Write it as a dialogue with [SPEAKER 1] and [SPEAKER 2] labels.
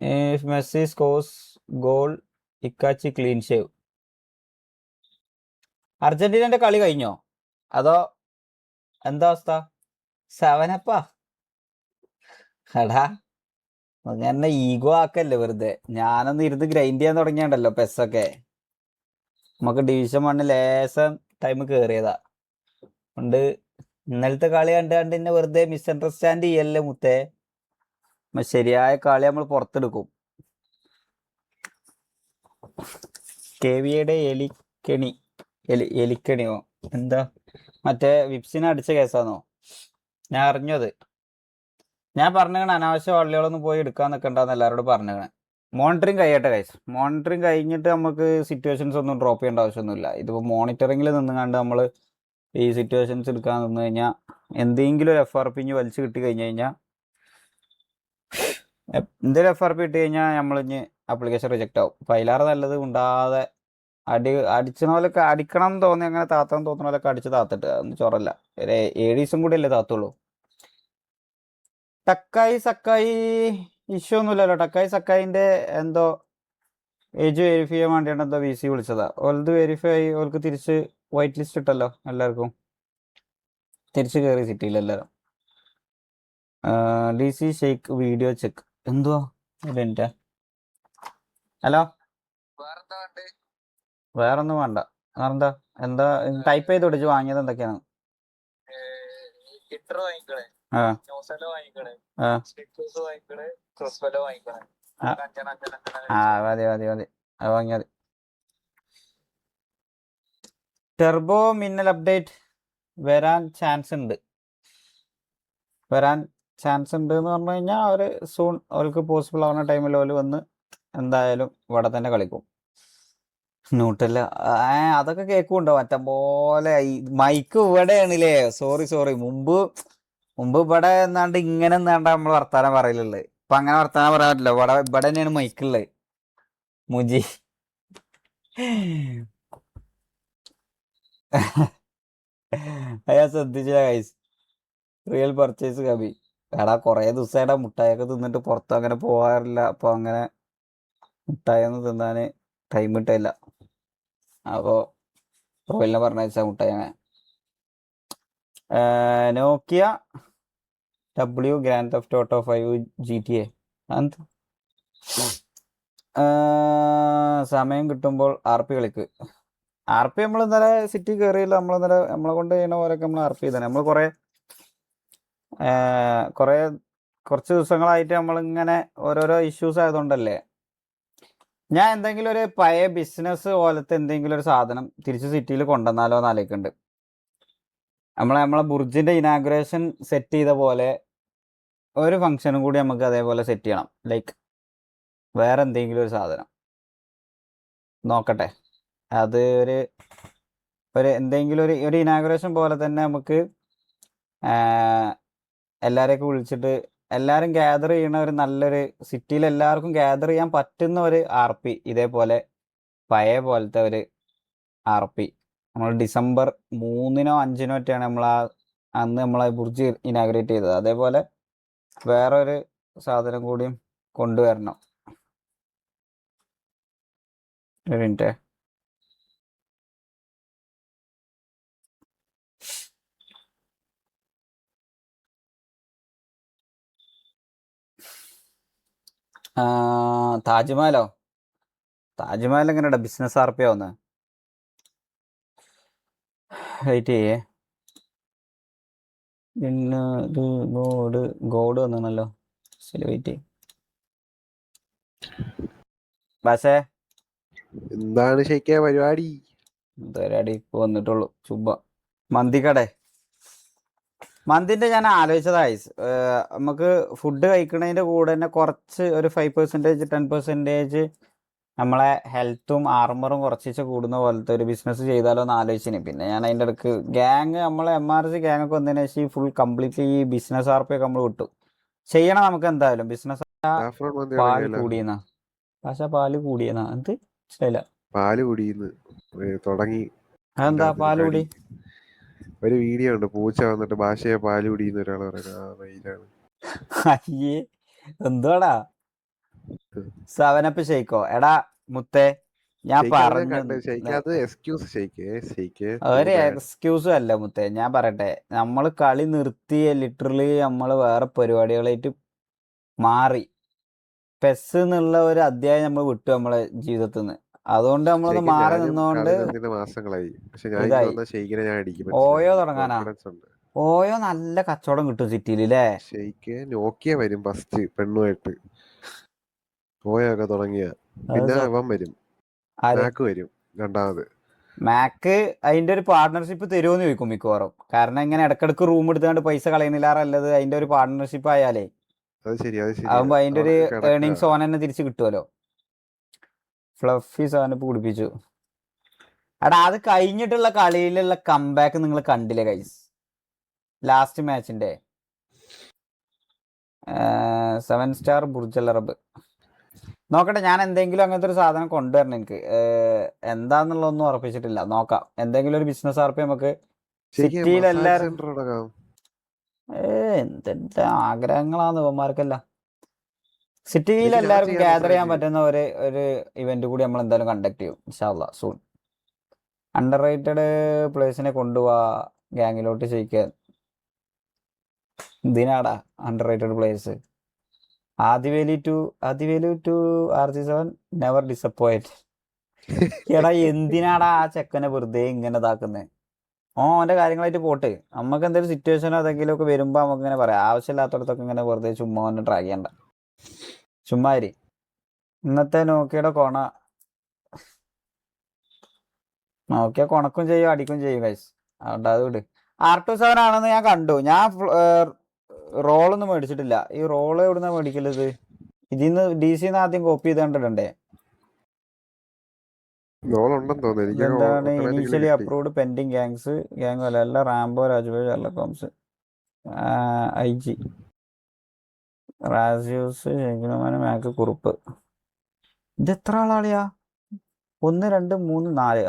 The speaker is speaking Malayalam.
[SPEAKER 1] If Messi scores goal, ഇക്കാച്ചി ക്ലീൻ ഷേവ്. അർജന്റീനന്റെ കളി കഴിഞ്ഞോ അതോ എന്താ അവസ്ഥ? സെവനപ്പാ എടാ അങ്ങനെ ഈഗോ ആക്കല്ലേ വെറുതെ. ഞാനൊന്ന് ഇരുന്ന് ഗ്രൈൻഡ് ചെയ്യാൻ തുടങ്ങിയാണ്ടല്ലോ പെസ്സൊക്കെ. നമുക്ക് ഡിവിഷൻ 1 ലേശം ടൈം കേറിയതാ കൊണ്ട് ഇന്നലത്തെ കളി കണ്ട് എന്നെ വെറുതെ മിസ്അണ്ടർസ്റ്റാൻഡ് ചെയ്യല്ലേ മുത്തേ. ശരിയായ കളി നമ്മൾ പുറത്തെടുക്കും. KVയുടെ എലിക്കണിയോ എന്താ മറ്റേ വിപ്സിനെ അടിച്ച കേസാണോ? ഞാൻ അറിഞ്ഞത്. ഞാൻ പറഞ്ഞേക്കണ അനാവശ്യ വള്ളികളൊന്നും പോയി എടുക്കാൻ നിൽക്കണ്ടെന്ന് എല്ലാവരോടും പറഞ്ഞേക്കണേ. മോണിറ്ററിങ് കഴിയട്ടെ ഗൈസ്. മോണിറ്ററിങ് കഴിഞ്ഞിട്ട് നമുക്ക് സിറ്റുവേഷൻസ് ഒന്നും ഡ്രോപ്പ് ചെയ്യേണ്ട ആവശ്യമൊന്നുമില്ല. ഇതിപ്പോൾ മോണിറ്ററിങ്ങിൽ നിന്നുകൊണ്ട് നമ്മൾ ഈ സിറ്റുവേഷൻസ് എടുക്കാൻ നിന്ന് കഴിഞ്ഞാൽ എന്തെങ്കിലും ഒരു FRP വലിച്ചു കിട്ടി കഴിഞ്ഞ് കഴിഞ്ഞാൽ എന്തെങ്കിലും FRP ഇട്ട് കഴിഞ്ഞാൽ നമ്മളിഞ്ഞ് ആപ്ലിക്കേഷൻ റിജക്റ്റ് ആവും. അപ്പോൾ അതിലാറ് നല്ലത് ഉണ്ടാതെ അടിച്ചണ പോലൊക്കെ അടിക്കണം എന്ന് തോന്നി അങ്ങനെ താത്താൻ തോന്നുന്ന പോലൊക്കെ അടിച്ച് താത്തിട്ട് അതൊന്നും ചൊറല്ല. 7 ദിവസം കൂടി അല്ലേ താത്തുള്ളൂ. ടക്കായി സക്കായി ഇഷ്യൂ ഒന്നുമില്ലല്ലോ. ടക്കായി സക്കായിൻ്റെ എന്തോ ഏജ് വെരിഫൈ ചെയ്യാൻ വേണ്ടിയാണ് എന്തോ VC വിളിച്ചതാ. ഓലത് വെരിഫൈ ആയി. ഓർക്ക് തിരിച്ച് വൈറ്റ് ലിസ്റ്റ് ഇട്ടല്ലോ എല്ലാവർക്കും. തിരിച്ച് കയറി സിറ്റിയിൽ എല്ലാവരും. DC ഷെയ്ക്ക് വീഡിയോ ചെക്ക് എന്തുവാ എൻ്റെ. ഹലോ, വേറൊന്നും വേണ്ട. വേറെന്താ എന്താ ടൈപ്പ് ചെയ്ത് പിടിച്ച് വാങ്ങിയത് എന്തൊക്കെയാണ്? ആ മതി മതി മതി അത് വാങ്ങിയാൽ മതി. ടെർബോ മിന്നൽ അപ്ഡേറ്റ് വരാൻ ചാൻസ് ഉണ്ട് എന്ന് പറഞ്ഞു കഴിഞ്ഞാൽ അവർ സൂൺ അവർക്ക് പോസിബിൾ ആവുന്ന ടൈമിൽ അവർ വന്ന് എന്തായാലും ഇവിടെ തന്നെ കളിക്കും. ന്യൂട്ടല്ല അതൊക്കെ കേൾക്കുന്നുണ്ടോ? മറ്റേ പോലെ മൈക്ക് ഇവിടെയാണല്ലേ. സോറി മുമ്പ് ഇവിടെ എന്നാണ്ട് ഇങ്ങനെ എന്നാണ്ട് നമ്മൾ വർത്താനം പറയലുള്ളത്. ഇപ്പൊ അങ്ങനെ വർത്താനം പറയാൻ പറ്റില്ല. ഇവിടെ തന്നെയാണ് മൈക്കുള്ളത്. മുജി അയാ ശ്രദ്ധിച്ചില്ല ഗൈസ്. റിയൽ പർച്ചേസ് കബി എടാ കുറേ ദിവസമായിടാ മുട്ടായൊക്കെ തിന്നിട്ട് പുറത്ത് അങ്ങനെ പോകാറില്ല. അപ്പോൾ അങ്ങനെ മുട്ടായൊന്നും തിന്നാൻ ടൈം കിട്ടില്ല. അപ്പോൾ റോയലിനെ പറഞ്ഞാൽ മുട്ടായി അങ്ങനെ. നോക്കിയ ഗ്രാൻഡ് തെഫ്റ്റ് ഓട്ടോ 5 GTA എന്ത് സമയം കിട്ടുമ്പോൾ RP കളിക്ക്. RP നമ്മൾ ഇന്നലെ സിറ്റി കയറിയില്ല. നമ്മളെ കൊണ്ട് ചെയ്യുന്ന പോലെയൊക്കെ നമ്മൾ RP ചെയ്തേ. നമ്മൾ കുറച്ച് ദിവസങ്ങളായിട്ട് നമ്മളിങ്ങനെ ഓരോരോ ഇഷ്യൂസ് ആയതുകൊണ്ടല്ലേ. ഞാൻ എന്തെങ്കിലും ഒരു പഴയ ബിസിനസ് പോലത്തെ എന്തെങ്കിലും ഒരു സാധനം തിരിച്ച് സിറ്റിയിൽ കൊണ്ടുവന്നാലോ എന്ന് ആലോചിക്കുന്നുണ്ട്. നമ്മളെ ബുർജിൻ്റെ ഇനാഗുറേഷൻ സെറ്റ് ചെയ്ത പോലെ ഒരു ഫംഗ്ഷനും കൂടി നമുക്ക് അതേപോലെ സെറ്റ് ചെയ്യണം. ലൈക്ക് വേറെ എന്തെങ്കിലും ഒരു സാധനം നോക്കട്ടെ. അത് ഒരു എന്തെങ്കിലും ഒരു ഇനാഗുറേഷൻ പോലെ തന്നെ നമുക്ക് എല്ലാവരെയൊക്കെ വിളിച്ചിട്ട് എല്ലാവരും ഗ്യാദർ ചെയ്യണ ഒരു നല്ലൊരു സിറ്റിയിൽ എല്ലാവർക്കും ഗ്യാദർ ചെയ്യാൻ പറ്റുന്ന ഒരു RP ഇതേപോലെ പഴയ പോലത്തെ ഒരു RP നമ്മൾ ഡിസംബർ 3-നോ 5-നോ ഒക്കെയാണ് അന്ന് നമ്മളെ ബുർജ് ഇനാഗുറേറ്റ് ചെയ്തത്. അതേപോലെ വേറൊരു സാധനം കൂടിയും കൊണ്ടുവരണം. ഒരു മിനിറ്റ്. താജ്മഹലോ? താജ്മഹൽ എങ്ങനെയാ ബിസിനസ് RP ആവുന്നത്? വെയിറ്റ് ചെയ്യേ. പിന്നെ ഇത് ഗോഡ് വന്നാണല്ലോ. ശരി വെയിറ്റ് ചെയ്യേ. ബാസേ
[SPEAKER 2] എന്താണ് ശരിക്കും പരിപാടി?
[SPEAKER 1] പരിപാടി ഇപ്പോൾ വന്നിട്ടുള്ളൂ. ചുമ്പ മന്തിക്കടേ. മന്തിൻ്റെ ഞാൻ ആലോചിച്ചതായി. നമുക്ക് ഫുഡ് കഴിക്കുന്നതിൻ്റെ കൂടെ തന്നെ കുറച്ച് ഒരു 5% 10% നമ്മളെ ഹെൽത്തും ആർമറും കുറച്ച് കൂടുന്ന പോലത്തെ ഒരു ബിസിനസ് ചെയ്താലോ എന്ന് ആലോചിച്ചിന്. പിന്നെ ഞാൻ അതിൻ്റെ ഇടയ്ക്ക് നമ്മളെ MRC ഗ്യാങ്ങൊക്കെ വന്നതിന് ശേഷം ഫുൾ കംപ്ലീറ്റ്ലി ഈ ബിസിനസ് RP ഒക്കെ നമ്മൾ വിട്ടു. ചെയ്യണം നമുക്ക് എന്തായാലും. ബിസിനസ് പാല് കൂടിയെന്നാ. പക്ഷെ പാല് കൂടിയെന്നാ എന്ത് ശരിയല്ല.
[SPEAKER 2] പാല് കുടിയുന്നു തുടങ്ങി.
[SPEAKER 1] അതെന്താ പാല് കൂടി?
[SPEAKER 2] ഒരു വീഡിയോ ഉണ്ട്, പൂച്ച വന്നിട്ട് ഭാഷയെ പാല് കുടിയുന്ന ഒരാൾ പറയുന്നത്.
[SPEAKER 1] അയ്യേ എന്തുവാടാ? സെവനപ്പ് ഷെയ്ക്കോ എടാ മുത്തേ ഞാൻ
[SPEAKER 2] ഷെയ്ക്ക് അത് ഞാൻ
[SPEAKER 1] പറഞ്ഞു
[SPEAKER 2] കണ്ടു. ഷെയ്ക്ക് അത് എക്സ്ക്യൂസ് ഷെയ്ക്ക്
[SPEAKER 1] ഒരു
[SPEAKER 2] ടു ബാഡ്.
[SPEAKER 1] എക്സ്ക്യൂസും അല്ല മുത്തേ. ഞാൻ പറയട്ടെ, നമ്മള് കളി നിർത്തി ലിറ്ററലി നമ്മള് വേറെ പരിപാടികളായിട്ട് മാറി. പെസ് എന്നുള്ള ഒരു അധ്യായം നമ്മൾ വിട്ടു നമ്മളെ ജീവിതത്തിൽ നിന്ന്. അതുകൊണ്ട് നമ്മളൊന്ന്
[SPEAKER 2] ഷെയ്ക്ക്
[SPEAKER 1] മാറി
[SPEAKER 2] ഞാനും
[SPEAKER 1] നിന്നോണ്ട്
[SPEAKER 2] കളി നിർത്തിയിട്ട് മാസങ്ങളായി. പക്ഷെ ഞാൻ ഇനി
[SPEAKER 1] ഇതായി.
[SPEAKER 2] വന്ന ഷെയ്ക്കിനെ ഞാൻ അടിക്കും.
[SPEAKER 1] ഓയോ
[SPEAKER 2] മനസ്സിലായി,
[SPEAKER 1] തുടങ്ങാനാ?
[SPEAKER 2] കോൺഫിഡൻസ് ഉണ്ട്.
[SPEAKER 1] ഓയോ നല്ല കച്ചവടം കിട്ടും സിറ്റിയിൽ അല്ലേ?
[SPEAKER 2] ഷെയ്ക്ക് നോക്കിയ വരും ഫസ്റ്റ് പെണ്ണുമായിട്ട്. ഓയൊക്കെ തുടങ്ങിയ
[SPEAKER 1] അത്
[SPEAKER 2] പിന്നെ
[SPEAKER 1] സത്യം.
[SPEAKER 2] അവൻ വരും,
[SPEAKER 1] ആര്?
[SPEAKER 2] മാക്ക് വരും രണ്ടാമത്.
[SPEAKER 1] മാക്ക് അതിന്റെ ഒരു പാർട്ട്ണർഷിപ്പ് തരുമോന്ന് ചോദിക്കും മിക്കവാറും. കാരണം ഇങ്ങനെ ഇടക്കിടക്ക് റൂം എടുത്തുകൊണ്ട് പൈസ കളയുന്നില്ലാറല്ലത് അതിന്റെ ഒരു പാർട്ട്ണർഷിപ്പ് ആയാലേ
[SPEAKER 2] അത് ശരിയാ.
[SPEAKER 1] ആകുമ്പോ അതിന്റെ ഒരു
[SPEAKER 2] അവർക്ക് കിടക്ക.
[SPEAKER 1] ഏർണിങ്സ് ഓൻ തന്നെ തിരിച്ച് കിട്ടുമല്ലോ. ഫ്ലഫി സാധനം പിടിപ്പിച്ചു. എടാ അത് കഴിഞ്ഞിട്ടുള്ള കളിയിലുള്ള കംബാക്ക് നിങ്ങൾ കണ്ടില്ലേ ഗൈസ്? Last മാച്ചിന്റെ 7 star ബുർജൽ Arab. നോക്കട്ടെ, ഞാൻ എന്തെങ്കിലും അങ്ങനത്തെ ഒരു സാധനം കൊണ്ടുവരണം. എനിക്ക് എന്താന്നുള്ളതൊന്നും ഉറപ്പിച്ചിട്ടില്ല. നോക്കാം, എന്തെങ്കിലും ഒരു ബിസിനസ് ആർപ്പി നമുക്ക്
[SPEAKER 2] ശരിക്കും
[SPEAKER 1] സിറ്റിയിൽ
[SPEAKER 2] മസാജ്
[SPEAKER 1] എല്ലാവരും.
[SPEAKER 2] സെന്റർ തുടങ്ങാം.
[SPEAKER 1] എന്തെന്റെ ആഗ്രഹങ്ങളാന്ന് ഇവന്മാർക്കല്ല. സിറ്റിയിൽ
[SPEAKER 2] ശരിക്കും ഞാൻ
[SPEAKER 1] എല്ലാവർക്കും
[SPEAKER 2] ചെയ്യാൻ
[SPEAKER 1] ഗ്യാദർ ചെയ്യാൻ
[SPEAKER 2] മസാജ്.
[SPEAKER 1] പറ്റുന്ന ഒരു ഇവന്റ് കൂടി നമ്മൾ എന്തായാലും കണ്ടക്ട് ചെയ്യും ഇൻഷാ അല്ലാ സൂൺ. അണ്ടർ റേറ്റഡ് പ്ലേസിനെ കൊണ്ടുപോവാ ഗ്യാങ്ങിലോട്ട് ചെയ്യിക്കാൻ. എന്തിനാടാ underrated players? Adivelu to RG7 never disappoint. എടാ എന്തിനാടാ ആ ചെക്കനെ വെറുതെ ഇങ്ങനെ ഇതാക്കുന്നത്? ഓന്റെ കാര്യങ്ങളായിട്ട് പോട്ട്. നമുക്ക് എന്തെങ്കിലും സിറ്റുവേഷനോ എന്തെങ്കിലും ഒക്കെ വരുമ്പോ നമുക്ക് ഇങ്ങനെ പറയാം. ആവശ്യമില്ലാത്തടത്തൊക്കെ ഇങ്ങനെ വെറുതെ ചുമ്മാ ഒന്ന് ട്രൈ ചെയ്യണ്ട. ചുമ്മാരി ഇന്നത്തെ നോക്കിയുടെ നോക്കിയ കൊണക്കും ചെയ്യും അടിക്കും ചെയ്യും ഗൈസ്. അതുകൊണ്ട് അത് വിട്. R27 ആണെന്ന് ഞാൻ കണ്ടു. ഞാൻ റോളൊന്നും മേടിച്ചിട്ടില്ല. ഈ റോള് എവിടുന്ന മേടിക്കലത്? ഇതിന്ന് DC ആദ്യം കോപ്പി ചെയ്ത് കണ്ടിട്ടുണ്ടേ.
[SPEAKER 2] ഉണ്ടെന്ന് തോന്നുന്നു. എനിക്കൊക്കെ
[SPEAKER 1] ഇതെന്താണ്?
[SPEAKER 2] ഓട്ടോമാറ്റിക്കലി
[SPEAKER 1] ഇനീഷ്യലി
[SPEAKER 2] കിട്ടി.
[SPEAKER 1] അപ്രൂവ്ഡ് പെൻഡിങ് ഗ്യാങ് അല്ല. Rambo, Rajubhai, Sherlock Holmes, IG റാസ്യൂസ്, ശേഖരമാന, മാക്ക്, കുറുപ്പ്. ഇത് എത്ര ആളാളിയാ? 1 2 3 4.